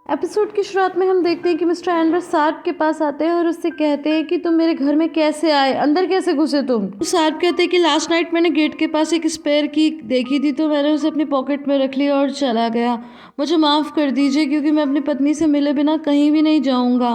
Episode की शुरुआत में हम देखते हैं कि मिस्टर एनवर सार्क के पास आते हैं और उससे कहते हैं कि तुम मेरे घर में कैसे आए, अंदर कैसे घुसे तुम। सार्क कहते हैं कि लास्ट नाइट मैंने गेट के पास एक स्पेयर की देखी थी तो मैंने उसे अपनी पॉकेट में रख लिया और चला गया। मुझे माफ़ कर दीजिए क्योंकि मैं अपनी पत्नी से मिले बिना कहीं भी नहीं जाऊँगा।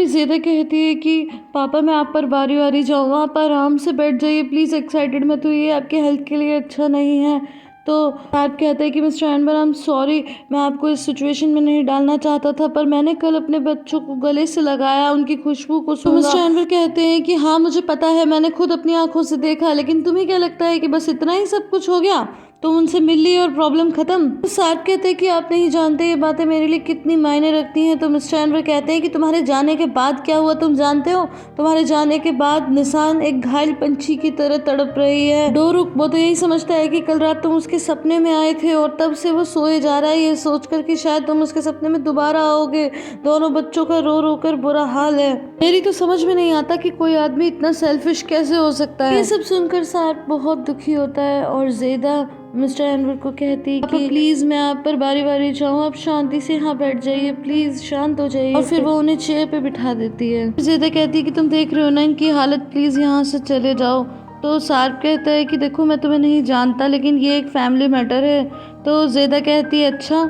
ज़ेदा कहती है कि पापा मैं आप पर बारी बारी जाऊँगा, आप आराम से बैठ जाइए प्लीज़, एक्साइटेड मत हुई, आपके हेल्थ के लिए अच्छा नहीं है। तो आप कहते हैं कि mister Anwar I am sorry, मैं आपको इस सिचुएशन में नहीं डालना चाहता था पर मैंने कल अपने बच्चों को गले से लगाया, उनकी खुशबू को सूंघा। तो मिस्टर एनवर कहते हैं कि हाँ मुझे पता है, मैंने खुद अपनी आंखों से देखा, लेकिन तुम्हें क्या लगता है कि बस इतना ही सब कुछ हो गया, तुम उनसे मिल ली और प्रॉब्लम खत्म। तो सार्क कहते हैं कि आप नहीं जानते ये बातें मेरे लिए कितनी मायने रखती हैं। तो मिस्टर एनवर कहते हैं कि तुम्हारे जाने के बाद क्या हुआ तुम जानते हो? तुम्हारे जाने के बाद निशान एक घायल पंछी की तरह तड़प रही है। डोरुक वो तो यही समझता है कि कल रात तुम उसके सपने में आए थे और तब से वो सोए जा रहा है ये सोचकर कि शायद तुम उसके सपने में दोबारा आओगे। दोनों बच्चों का रो रो कर बुरा हाल है। मेरी तो समझ में नहीं आता कि कोई आदमी इतना सेल्फिश कैसे हो सकता है। ये सब सुनकर सार्क बहुत दुखी होता है और ज़ेदा मिस्टर एनवर को कहती कि प्लीज़ मैं आप पर बारी बारी जाऊँ, आप शांति से यहाँ बैठ जाइए, प्लीज़ शांत हो जाइए। और फिर वो उन्हें चेयर पे बिठा देती है। ज़ेदा कहती है कि तुम देख रहे हो ना इनकी हालत, प्लीज़ यहाँ से चले जाओ। तो सार्क कहता है कि देखो मैं तुम्हें नहीं जानता लेकिन ये एक फैमिली मैटर है। तो ज़ेदा कहती है अच्छा,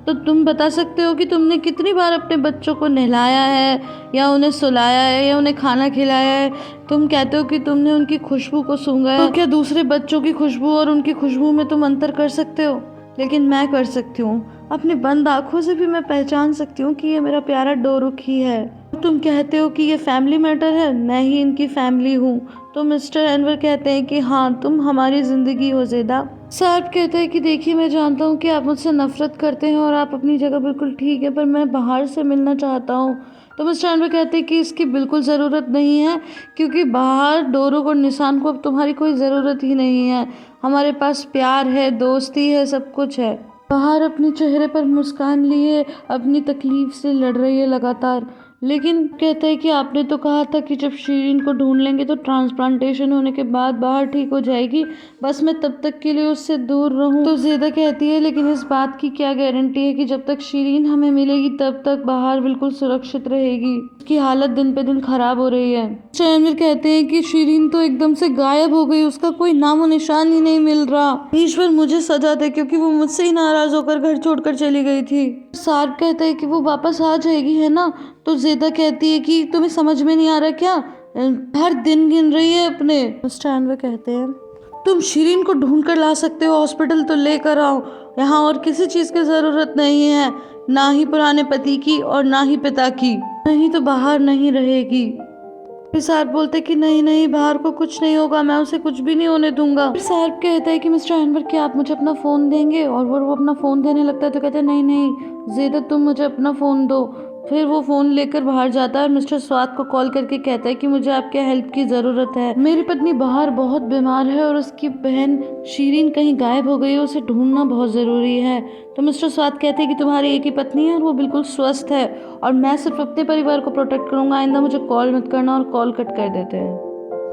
तो तुम बता सकते हो कि तुमने कितनी बार अपने बच्चों को नहलाया है या उन्हें सुलाया है या उन्हें खाना खिलाया है? तुम कहते हो कि तुमने उनकी खुशबू को सूंघा है, तो क्या दूसरे बच्चों की खुशबू और उनकी खुशबू में तुम अंतर कर सकते हो? लेकिन मैं कर सकती हूँ, अपनी बंद आँखों से भी मैं पहचान सकती हूँ कि ये मेरा प्यारा डोरुक ही है। तुम कहते हो कि ये फैमिली मैटर है, मैं ही इनकी फैमिली हूँ। तो मिस्टर एनवर कहते हैं कि हाँ तुम हमारी ज़िंदगी हो ज़ेदा। सार्क कहता है कि देखिए मैं जानता हूँ कि आप मुझसे नफरत करते हैं और आप अपनी जगह बिल्कुल ठीक है, पर मैं बाहर से मिलना चाहता हूँ। तो मिस्टर एनवर कहते हैं कि इसकी बिल्कुल ज़रूरत नहीं है क्योंकि बाहर डोरुक और निशान को अब तुम्हारी कोई ज़रूरत ही नहीं है। हमारे पास प्यार है, दोस्ती है, सब कुछ है। बाहर अपने चेहरे पर मुस्कान लिए अपनी तकलीफ से लड़ रही है लगातार। लेकिन कहते हैं कि आपने तो कहा था कि जब शीरीन को ढूंढ लेंगे तो ट्रांसप्लांटेशन होने के बाद बाहर ठीक हो जाएगी, बस मैं तब तक के लिए उससे दूर रहूं। तो ज़ेदा कहती है लेकिन इस बात की क्या गारंटी है कि जब तक शीरीन हमें मिलेगी तब तक बाहर बिल्कुल सुरक्षित रहेगी? उसकी हालत दिन पे दिन खराब हो रही है। चैनल कहते हैं कि शीरीन तो एकदम से गायब हो गई, उसका कोई नामो निशान ही नहीं मिल रहा। ईश्वर मुझे सजा दे क्योंकि वो मुझसे ही नाराज होकर घर छोड़कर चली गई थी। सार्क कहता है कि वो वापस आ जाएगी है ना? तो ज़ेदा कहती है कि तुम्हें समझ में नहीं आ रहा क्या, हर दिन गिन रही है अपने। मिस्टर एनवर कहते हैं तुम शीरीन को ढूंढ कर ला सकते हो, हॉस्पिटल तो लेकर आओ, यहाँ और किसी चीज़ की ज़रूरत नहीं है, ना ही पुराने पति की और ना ही पिता की, नहीं तो बाहर नहीं रहेगी। फिर सार्क बोलते कि नहीं नहीं बाहर को कुछ नहीं होगा, मैं उसे कुछ भी नहीं होने दूंगा। फिर सार्क कहता है कि मिस्टर एनवर क्या आप मुझे अपना फ़ोन देंगे? और वो अपना फ़ोन देने लगता है तो कहते हैं नहीं नहीं ज़ेदा तुम मुझे अपना फ़ोन दो। फिर वो फ़ोन लेकर बाहर जाता है और मिस्टर स्वात को कॉल करके कहता है कि मुझे आपके हेल्प की ज़रूरत है, मेरी पत्नी बाहर बहुत बीमार है और उसकी बहन शीरीन कहीं गायब हो गई है, उसे ढूंढना बहुत ज़रूरी है। तो मिस्टर स्वात कहते हैं कि तुम्हारी एक ही पत्नी है और वो बिल्कुल स्वस्थ है और मैं सिर्फ अपने परिवार को प्रोटेक्ट करूंगा, आइंदा मुझे कॉल मत करना। और कॉल कट कर देते हैं।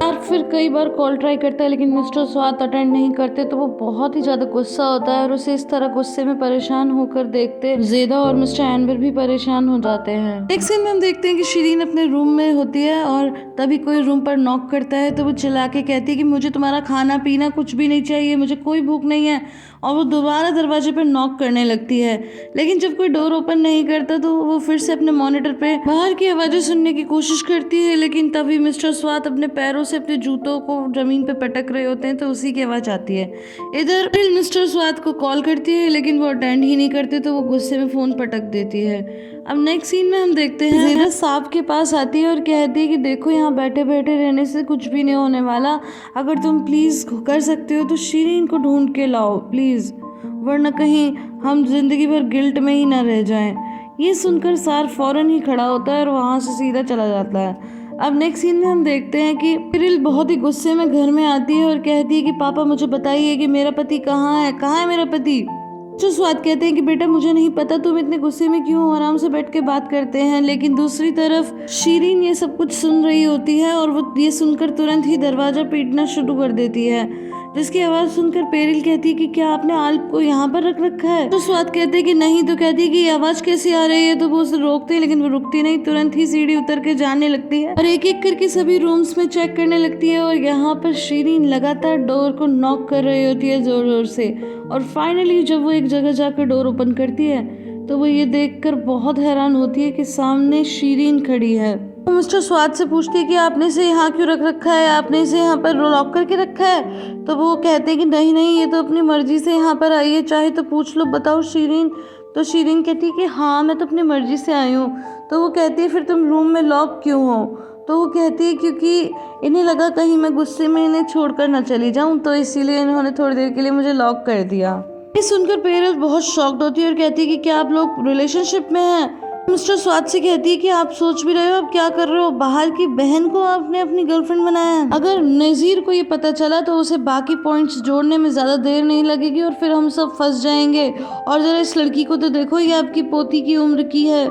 यार फिर कई बार कॉल ट्राई करता है लेकिन मिस्टर स्वात अटेंड नहीं करते तो वो बहुत ही ज़्यादा गुस्सा होता है और उसे इस तरह गुस्से में परेशान होकर देखते ज़ेदा और मिस्टर एनवर भी परेशान हो जाते हैं। नेक्स्ट सीन में हम देखते हैं कि शीरीन अपने रूम में होती है और तभी कोई रूम पर नॉक करता है तो वो चिल्ला के कहती है कि मुझे तुम्हारा खाना पीना कुछ भी नहीं चाहिए, मुझे कोई भूख नहीं है। और वो दोबारा दरवाजे पर नॉक करने लगती है लेकिन जब कोई डोर ओपन नहीं करता तो वो फिर से अपने मॉनिटर पे बाहर की आवाज़ें सुनने की कोशिश करती है। लेकिन तभी मिस्टर स्वात अपने पैरों से अपने जूतों को जमीन पे पटक रहे होते हैं तो उसी की आवाज़ आती है। इधर मिस्टर स्वात को कॉल करती है लेकिन वो अटेंड ही नहीं करते तो वो गुस्से में फ़ोन पटक देती है। अब नेक्स्ट सीन में हम देखते हैं ज़ेदा साहब के पास आती है और कहती है कि देखो यहाँ बैठे बैठे रहने से कुछ भी नहीं होने वाला, अगर तुम प्लीज़ कर सकते हो तो शीरीन को ढूंढ के लाओ प्लीज़, वरना कहीं हम जिंदगी भर गिल्ट में ही ना रह जाएं। ये सुनकर सार फौरन ही खड़ा होता है और वहाँ से सीधा चला जाता है। अब नेक्स्ट सीन में हम देखते हैं कि पिरिल बहुत ही गुस्से में घर में आती है और कहती है कि पापा मुझे बताइए कि मेरा पति कहाँ है, कहाँ है मेरा पति? जो स्वाद कहते हैं कि बेटा मुझे नहीं पता, तुम इतने गुस्से में क्यों हो, आराम से बैठ के बात करते हैं। लेकिन दूसरी तरफ शीरीन ये सब कुछ सुन रही होती है और वो ये सुनकर तुरंत ही दरवाज़ा पीटना शुरू कर देती है। जिसकी आवाज़ सुनकर पेरिल कहती है कि क्या आपने आल्प को यहाँ पर रख रखा है? तो स्वाद कहते हैं कि नहीं। तो कहती है कि ये आवाज़ कैसी आ रही है? तो वो उसे रोकते हैं, लेकिन वो रुकती नहीं, तुरंत ही सीढ़ी उतर के जाने लगती है और एक एक करके सभी रूम्स में चेक करने लगती है। और यहाँ पर शीरीन लगातार डोर को नॉक कर रही होती है जोर जोर से। और फाइनली जब वो एक जगह जाकर डोर ओपन करती है तो वो ये देखकर बहुत हैरान होती है कि सामने शीरीन खड़ी है। वो मिस्टर स्वाद से पूछती है कि आपने इसे यहाँ क्यों रख रखा है? आपने इसे यहाँ पर लॉक करके रखा है? तो वो कहते हैं कि नहीं नहीं, ये तो अपनी मर्जी से यहाँ पर आई है, चाहे तो पूछ लो। बताओ शीरीन। तो शीरीन कहती है कि हाँ, मैं तो अपनी मर्जी से आई हूँ। तो वो कहती है फिर तुम रूम में लॉक क्यों हो? तो वो कहती है क्योंकि इन्हें लगा कहीं मैं गुस्से में इन्हें छोड़कर ना चली जाऊँ, तो इसीलिए इन्होंने थोड़ी देर के लिए मुझे लॉक कर दिया। ये सुनकर पेरिल बहुत शॉक्ड होती है और कहती है कि क्या आप लोग रिलेशनशिप में हैं? मिस्टर स्वाद से कहती है कि आप सोच भी रहे हो आप क्या कर रहे हो? बाहर की बहन को आपने अपनी गर्लफ्रेंड बनाया है। अगर नज़ीर को ये पता चला तो उसे बाकी पॉइंट्स जोड़ने में ज़्यादा देर नहीं लगेगी और फिर हम सब फंस जाएंगे। और ज़रा इस लड़की को तो देखो, ये आपकी पोती की उम्र की है।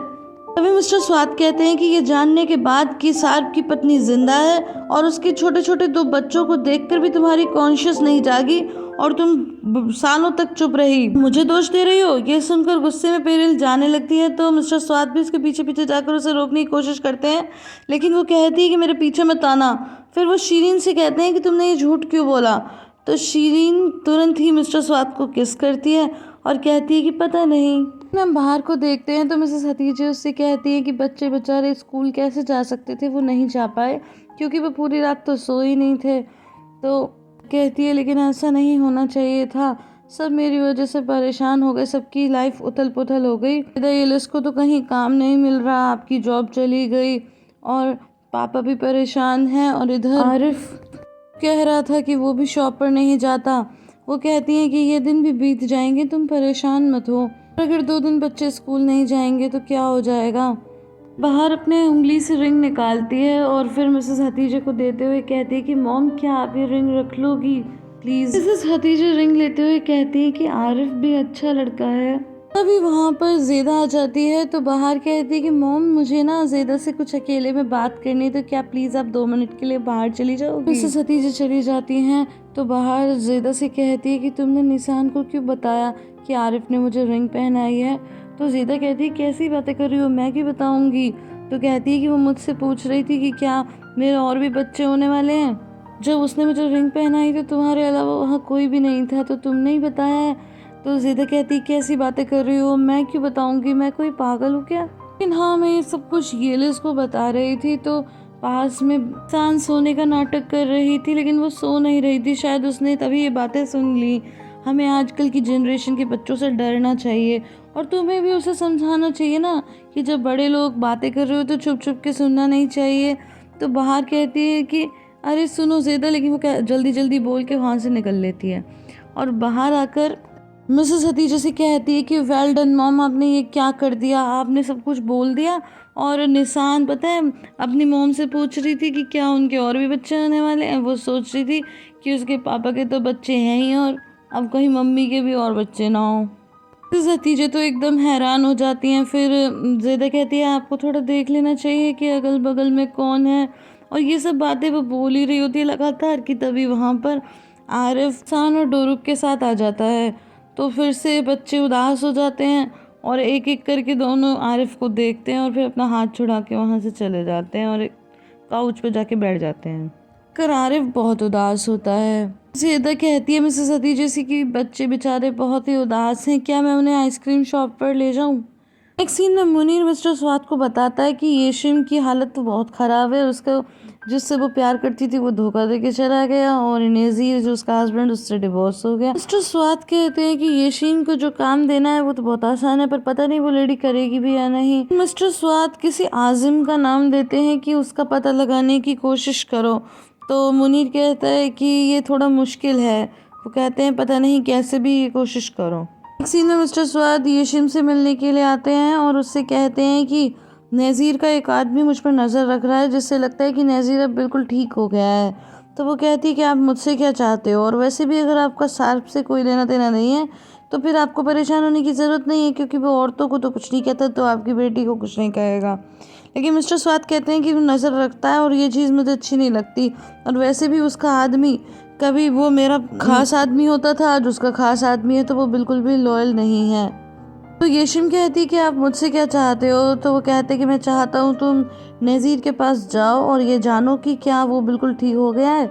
तभी मिस्टर स्वाद कहते हैं कि ये जानने के बाद कि सार्प की पत्नी जिंदा है और उसके छोटे छोटे 2 बच्चों को देखकर भी तुम्हारी कॉन्शियस नहीं जागी और तुम सालों तक चुप रही, मुझे दोष दे रही हो। ये सुनकर गुस्से में पेरिल जाने लगती है तो मिस्टर स्वाद भी उसके पीछे पीछे जाकर उसे रोकने की कोशिश करते हैं, लेकिन वो कहती है कि मेरे पीछे मत आना। फिर वो शीरीन से कहते हैं कि तुमने ये झूठ क्यों बोला? तो शीरीन तुरंत ही मिस्टर स्वाद को किस करती है और कहती है कि पता नहीं। हम बाहर को देखते हैं तो मिसेस हतीजे उससे कहती है कि बच्चे बेचारे स्कूल कैसे जा सकते थे, वो नहीं जा पाए क्योंकि वो पूरी रात तो सोए ही नहीं थे। तो कहती है लेकिन ऐसा नहीं होना चाहिए था, सब मेरी वजह से परेशान हो गए, सबकी लाइफ उथल पुथल हो गई। इधर एलिस को तो कहीं काम नहीं मिल रहा, आपकी जॉब चली गई और पापा भी परेशान हैं, और इधर आरिफ कह रहा था कि वो भी शॉप पर नहीं जाता। वो कहती हैं कि ये दिन भी बीत जाएंगे, तुम परेशान मत हो। अगर 2 दिन बच्चे स्कूल नहीं जाएंगे तो क्या हो जाएगा? बाहर अपने उंगली से रिंग निकालती है और फिर मिसेस हतीजे को देते हुए कहती है कि मॉम क्या आप ये रिंग रख लोगी प्लीज़? मिसेस हतीजे रिंग लेते हुए कहती है कि आरिफ भी अच्छा लड़का है। तभी वहाँ पर ज़ेदा आ जाती है तो बाहर कहती है कि मॉम मुझे ना ज़ेदा से कुछ अकेले में बात करनी है, तो क्या प्लीज़ आप 2 मिनट के लिए बाहर चली जाओगी? मिसेस हतीजे चली जाती हैं तो बाहर ज़ेदा से कहती है कि तुमने निशान को क्यों बताया कि आरिफ ने मुझे रिंग पहनाई है? तो ज़ेदा कहती है कैसी बातें कर रही हो, मैं क्यों बताऊंगी? तो कहती है कि वो मुझसे पूछ रही थी कि क्या मेरे और भी बच्चे होने वाले हैं। जब उसने मुझे रिंग पहनाई तो तुम्हारे अलावा वहाँ कोई भी नहीं था, तो तुमने ही बताया है। तो ज़ेदा कहती है कैसी बातें कर रही हो, मैं क्यों बताऊंगी, मैं कोई पागल हूँ क्या? लेकिन हाँ, मैं ये सब कुछ येलिस को बता रही थी। तो पास में इंसान सोने का नाटक कर रही थी लेकिन वो सो नहीं रही थी, शायद उसने तभी ये बातें सुन ली। हमें आजकल की जनरेशन के बच्चों से डरना चाहिए और तुम्हें भी उसे समझाना चाहिए ना कि जब बड़े लोग बातें कर रहे हो तो चुप चुप के सुनना नहीं चाहिए। तो बाहर कहती है कि अरे सुनो ज़ेदा, लेकिन वो जल्दी जल्दी बोल के वहाँ से निकल लेती है और बाहर आकर मिसेस हतीजा से कहती है कि वेल डन मॉम, आपने ये क्या कर दिया, आपने सब कुछ बोल दिया। और निशान पता है अपनी मॉम से पूछ रही थी कि क्या उनके और भी बच्चे होने वाले हैं। वो सोच रही थी कि उसके पापा के तो बच्चे हैं ही और अब कहीं मम्मी के भी और बच्चे ना हो। मिसेस हतीजा तो एकदम हैरान हो जाती हैं। फिर ज़ेदा कहती है आपको थोड़ा देख लेना चाहिए कि अगल बगल में कौन है, और ये सब बातें वो बोल ही रही होती है लगातार कि तभी वहाँ पर आरिफ सान और डोरुक के साथ आ जाता है। तो फिर से बच्चे उदास हो जाते हैं और एक एक करके दोनों आरिफ को देखते हैं और फिर अपना हाथ छुड़ा के वहाँ से चले जाते हैं और एक काउच पे जाके बैठ जाते हैं। कर आरिफ बहुत उदास होता है। ज़ेदा कहती है मिसेस हतीजे से कि बच्चे बेचारे बहुत ही उदास हैं, क्या मैं उन्हें आइसक्रीम शॉप पर ले जाऊँ? एक सीन में मुनीर मिस्टर स्वाद को बताता है कि येशिम की हालत तो बहुत ख़राब है, उसका जिससे वो प्यार करती थी वो धोखा देके चला गया और नज़ीर जो उसका हस्बैंड उससे डिवोर्स हो गया। मिस्टर स्वाद कहते हैं कि येशिम को जो काम देना है वो तो बहुत आसान है, पर पता नहीं वो लेडी करेगी भी या नहीं। मिस्टर स्वाद किसी आजिम का नाम देते हैं कि उसका पता लगाने की कोशिश करो। तो मुनीर कहता है कि ये थोड़ा मुश्किल है, वो कहते हैं पता नहीं कैसे भी ये कोशिश करो। एक सीन में मिस्टर स्वाद येशिम से मिलने के लिए आते हैं और उससे कहते हैं कि नज़ीर का एक आदमी मुझ पर नज़र रख रहा है, जिससे लगता है कि नज़ीर अब बिल्कुल ठीक हो गया है। तो वो कहती है कि आप मुझसे क्या चाहते हो, और वैसे भी अगर आपका सार्प से कोई लेना देना नहीं है तो फिर आपको परेशान होने की ज़रूरत नहीं है, क्योंकि वो औरतों को तो कुछ नहीं कहता तो आपकी बेटी को कुछ नहीं कहेगा। लेकिन मिस्टर स्वाद कहते हैं कि वो नज़र रखता है और ये चीज़ मुझे अच्छी नहीं लगती, और वैसे भी उसका आदमी कभी वो मेरा खास आदमी होता था, आज उसका खास आदमी है, तो वो बिल्कुल भी लॉयल नहीं है। तो येशिम कहती कि आप मुझसे क्या चाहते हो? तो वो कहते कि मैं चाहता हूँ तुम नज़ीर के पास जाओ और ये जानो कि क्या वो बिल्कुल ठीक हो गया है।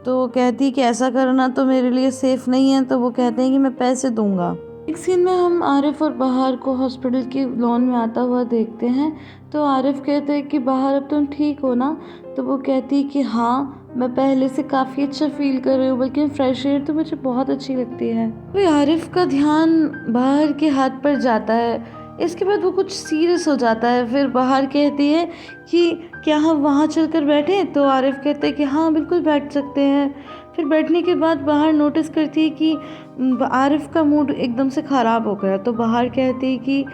तो वो कहती कि ऐसा करना तो मेरे लिए सेफ़ नहीं है। तो वो कहते हैं कि मैं पैसे दूंगा। एक सीन में हम आरिफ और बहार को हॉस्पिटल की लॉन में आता हुआ देखते हैं। तो आरिफ कहते हैं कि बहार अब तुम ठीक हो ना? तो वो कहती कि हाँ, मैं पहले से काफ़ी अच्छा फील कर रही हूँ, बल्कि फ्रेश एयर तो मुझे बहुत अच्छी लगती है। फिर आरिफ का ध्यान बहार के हाथ पर जाता है। इसके बाद वो कुछ सीरियस हो जाता है। फिर बहार कहती है कि क्या हम वहाँ चलकर बैठें? तो आरिफ कहते हैं कि हाँ, बिल्कुल बैठ सकते हैं। फिर बैठने के बाद बहार नोटिस करती है कि आरिफ का मूड एकदम से ख़राब हो गया। तो बहार कहती है कि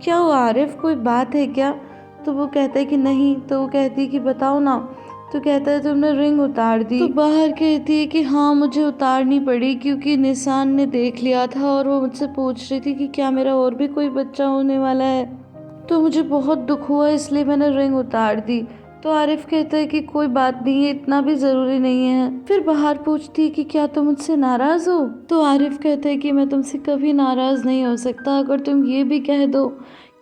क्या हुआ आरिफ, कोई बात है क्या? तो वो कहता है कि नहीं। तो वो कहती है कि बताओ ना। तो कहता है तुमने रिंग उतार दी। तो बाहर कहती है कि हाँ, मुझे उतारनी पड़ी क्योंकि निशान ने देख लिया था और वो मुझसे पूछ रही थी कि क्या मेरा और भी कोई बच्चा होने वाला है। तो मुझे बहुत दुख हुआ, इसलिए मैंने रिंग उतार दी। तो आरिफ कहता है कि कोई बात नहीं है, इतना भी ज़रूरी नहीं है। फिर बाहर पूछती है कि क्या तुम मुझसे नाराज़ हो? तो आरिफ कहता है कि मैं तुमसे कभी नाराज़ नहीं हो सकता अगर तुम ये भी कह दो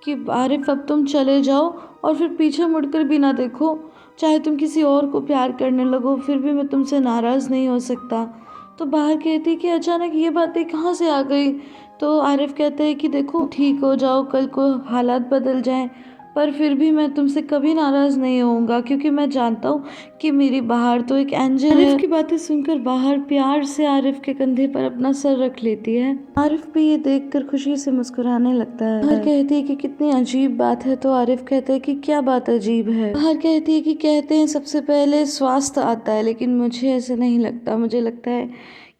कि आरिफ अब तुम चले जाओ और फिर पीछे मुड़कर भी ना देखो, चाहे तुम किसी और को प्यार करने लगो, फिर भी मैं तुमसे नाराज़ नहीं हो सकता। तो बाहर कहती है कि अचानक ये बातें कहाँ से आ गई? तो आरिफ कहता है कि देखो, ठीक हो जाओ, कल को हालात बदल जाएं, पर फिर भी मैं तुमसे कभी नाराज़ नहीं होऊंगा क्योंकि मैं जानता हूँ कि मेरी बाहर तो एक एंजल है। आरिफ की बातें सुनकर बाहर प्यार से आरिफ के कंधे पर अपना सर रख लेती है। आरिफ भी ये देखकर खुशी से मुस्कुराने लगता है। बाहर कहती है कि कितनी अजीब बात है। तो आरिफ कहते हैं कि क्या बात अजीब है? बाहर कहती है कि कहते हैं सबसे पहले स्वास्थ्य आता है, लेकिन मुझे ऐसा नहीं लगता। मुझे लगता है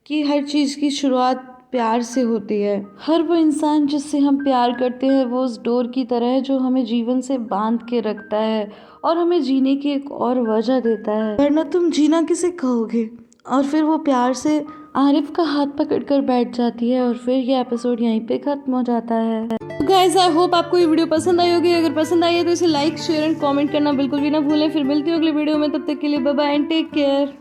कि हर चीज़ की शुरुआत प्यार से होती है। हर वो इंसान जिससे हम प्यार करते हैं वो उस डोर की तरह है जो हमें जीवन से बांध के रखता है और हमें जीने की एक और वजह देता है, वरना तुम जीना किसे कहोगे। और फिर वो प्यार से आरिफ का हाथ पकड़कर बैठ जाती है और फिर ये एपिसोड यहीं पे खत्म हो जाता है। गाइस, आई होप आपको ये वीडियो पसंद आई होगी। अगर पसंद आई है तो इसे लाइक, शेयर एंड कमेंट करना बिल्कुल भी ना भूलें। फिर मिलती हूँ अगली वीडियो में, तब तक के लिए bye bye and take care.